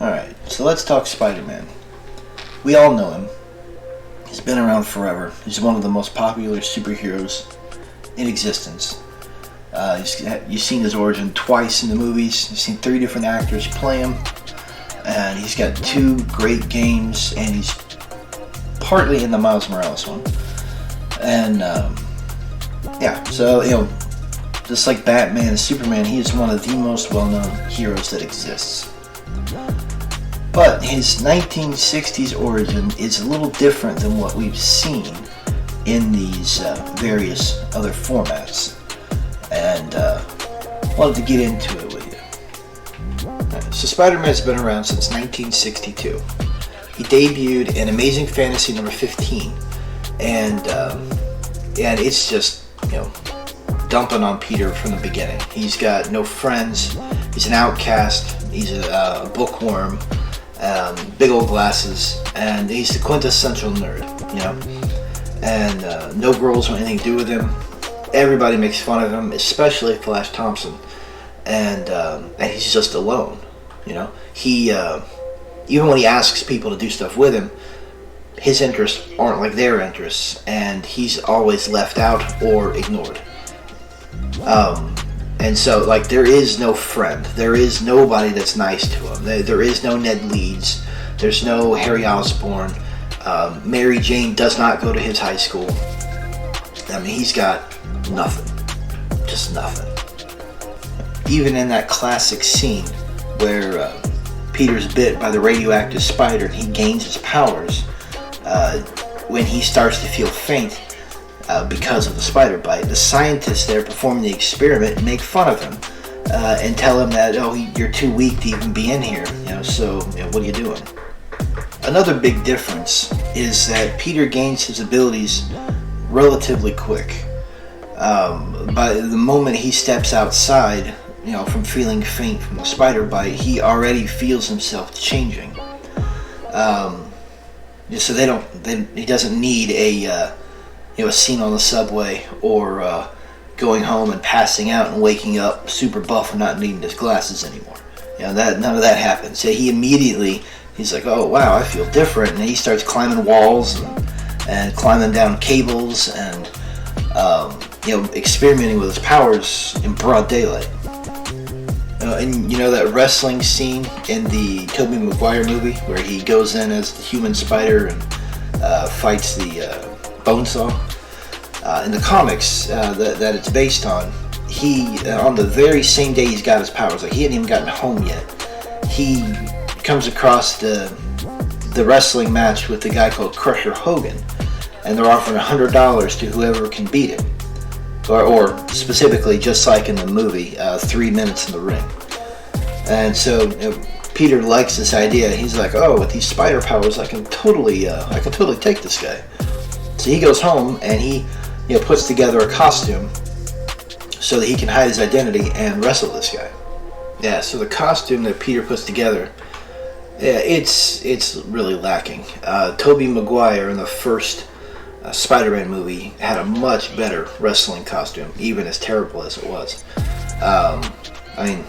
Alright, so let's talk Spider-Man. We all know him. He's been around forever. He's one of the most popular superheroes in existence. You've seen his origin twice in the movies. You've seen 3 different actors play him. And he's got 2 great games, and he's partly in the Miles Morales one. And, just like Batman and Superman, he is one of the most well-known heroes that exists. But his 1960s origin is a little different than what we've seen in these various other formats. And wanted to get into it with you. So Spider-Man's been around since 1962. He debuted in Amazing Fantasy number 15. And it's just, dumping on Peter from the beginning. He's got no friends. He's an outcast. He's a bookworm. Big old glasses. And he's the quintessential nerd, And no girls want anything to do with him. Everybody makes fun of him, especially Flash Thompson. And he's just alone, He, even when he asks people to do stuff with him, his interests aren't like their interests. And he's always left out or ignored. And so, there is no friend. There is nobody that's nice to him. There is no Ned Leeds. There's no Harry Osborn. Mary Jane does not go to his high school. He's got nothing. Just nothing. Even in that classic scene where Peter's bit by the radioactive spider and he gains his powers, when he starts to feel faint, because of the spider bite, the scientists there performing the experiment make fun of him and tell him that, you're too weak to even be in here, so what are you doing? Another big difference is that Peter gains his abilities relatively quick. By the moment he steps outside, from feeling faint from the spider bite, he already feels himself changing. So he doesn't need a scene on the subway or going home and passing out and waking up super buff and not needing his glasses anymore. None of that happens. So he's like, oh wow, I feel different, and he starts climbing walls and climbing down cables and experimenting with his powers in broad daylight. And that wrestling scene in the Tobey Maguire movie where he goes in as the human spider and fights the Bonesaw. In the comics that it's based on, he on the very same day he's got his powers, he hadn't even gotten home yet, he comes across the wrestling match with the guy called Crusher Hogan, and they're offering $100 to whoever can beat him, or specifically, just like in the movie, 3 minutes in the ring. And so Peter likes this idea. He's like, with these spider powers, I can totally take this guy. So he goes home and he puts together a costume so that he can hide his identity and wrestle this guy. Yeah, so the costume that Peter puts together, it's really lacking. Tobey Maguire in the first Spider-Man movie had a much better wrestling costume, even as terrible as it was.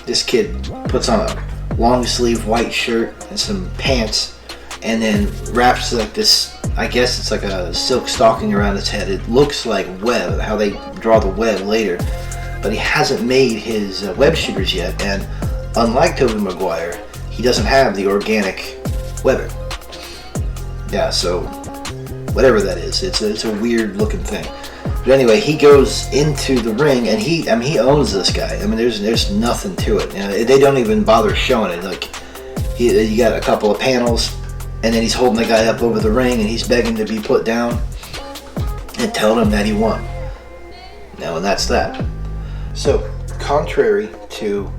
This kid puts on a long sleeve white shirt and some pants, and then wraps this, I guess it's like a silk stocking around his head. It looks like web, how they draw the web later, but he hasn't made his web shooters yet, and unlike Tobey Maguire, he doesn't have the organic webbing. Yeah, so whatever that is, it's a weird looking thing. But anyway, he goes into the ring and he owns this guy. There's nothing to it. They don't even bother showing it. You got a couple of panels, and then he's holding the guy up over the ring and he's begging to be put down and telling him that he won. And that's that. So, contrary to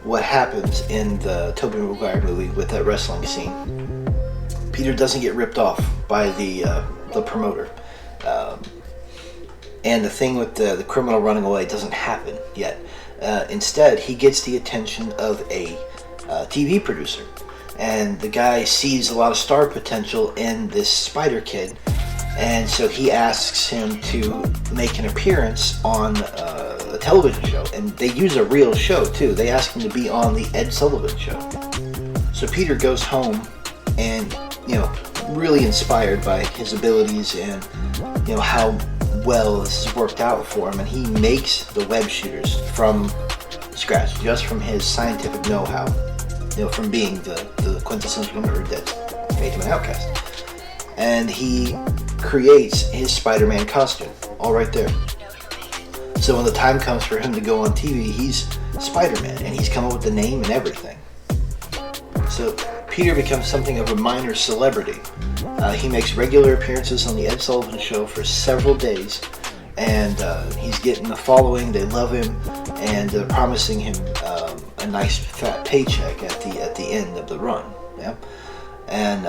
what happens in the Tobey Maguire movie with that wrestling scene, Peter doesn't get ripped off by the promoter. And the thing with the criminal running away doesn't happen yet. Instead, he gets the attention of a TV producer. And the guy sees a lot of star potential in this Spider Kid. And so he asks him to make an appearance on a television show. And they use a real show, too. They ask him to be on the Ed Sullivan Show. So Peter goes home and, really inspired by his abilities and, how well this has worked out for him. And he makes the web shooters from scratch, just from his scientific know-how, from being the quintessential nerd that made him an outcast. And he creates his Spider-Man costume, all right there. So when the time comes for him to go on TV, he's Spider-Man, and he's come up with the name and everything. So Peter becomes something of a minor celebrity. He makes regular appearances on the Ed Sullivan Show for several days, and he's getting a following. They love him, and they're promising him a nice fat paycheck at the end of the run. Yeah, and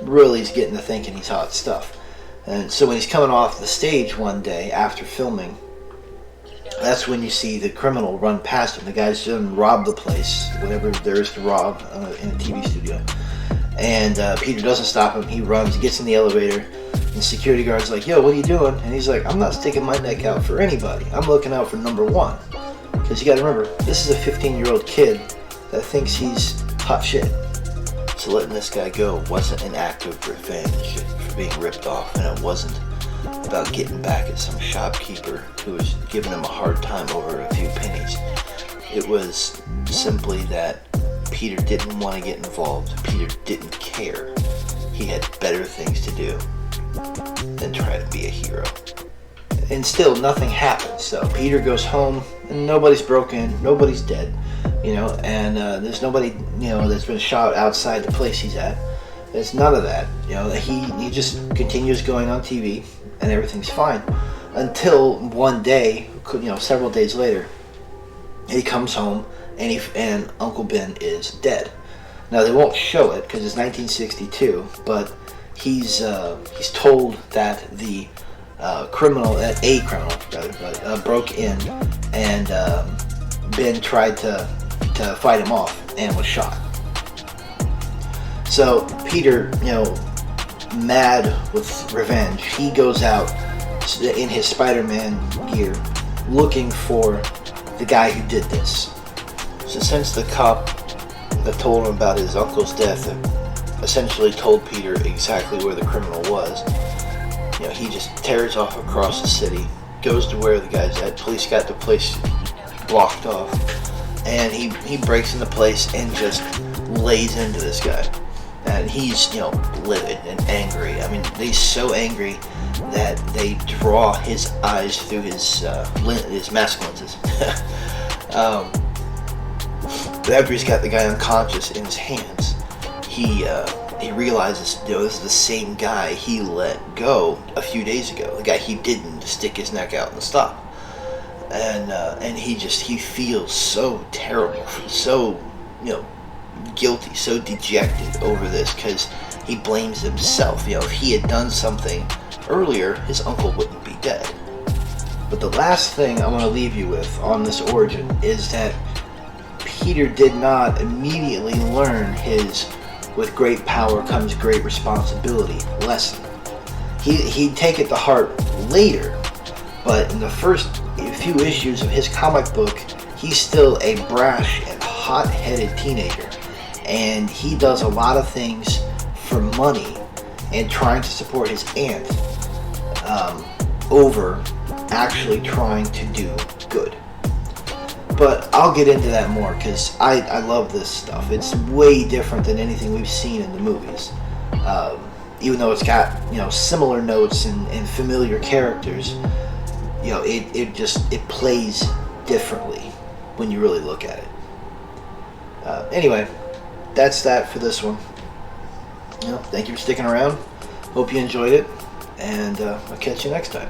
really he's getting to thinking he's hot stuff. And so when he's coming off the stage one day after filming, that's when you see the criminal run past him. The guy's done robbed the place, whatever there is to rob in a TV studio. And Peter doesn't stop him. He runs, gets in the elevator, and the security guard's like, "Yo, what are you doing?" And he's like, "I'm not sticking my neck out for anybody. I'm looking out for number one." Because you got to remember, this is a 15-year-old kid that thinks he's hot shit. So letting this guy go wasn't an act of revenge for being ripped off, and it wasn't about getting back at some shopkeeper who was giving him a hard time over a few pennies. It was simply that Peter didn't want to get involved. Peter didn't care. He had better things to do than try to be a hero. And still, nothing happens. So Peter goes home, and nobody's broken, nobody's dead, and there's nobody, that's been shot outside the place he's at. There's none of that. He just continues going on TV, and everything's fine until one day, several days later, he comes home and Uncle Ben is dead. Now they won't show it because it's 1962, but he's told that a criminal broke in, and Ben tried to fight him off and was shot. So Peter, mad with revenge, he goes out in his Spider-Man gear looking for the guy who did this. So since the cop that told him about his uncle's death essentially told Peter exactly where the criminal was, he just tears off across the city, goes to where the guy's at. Police got the place blocked off, and he breaks into place and just lays into this guy. And he's, livid and angry. I mean, he's so angry that they draw his eyes through his mask lenses. But after he's got the guy unconscious in his hands, he realizes, this is the same guy he let go a few days ago. The guy he didn't stick his neck out and stop. And he feels so terrible, so, guilty, so dejected over this, because he blames himself. If he had done something earlier, his uncle wouldn't be dead. But the last thing I want to leave you with on this origin is that Peter did not immediately learn his "with great power comes great responsibility" lesson. He'd take it to heart later, but in the first few issues of his comic book, he's still a brash and hot-headed teenager. And he does a lot of things for money and trying to support his aunt over actually trying to do good. But I'll get into that more because I love this stuff. It's way different than anything we've seen in the movies. Even though it's got similar notes and familiar characters, it plays differently when you really look at it. Anyway. That's that for this one. Thank you for sticking around. Hope you enjoyed it, and I'll catch you next time.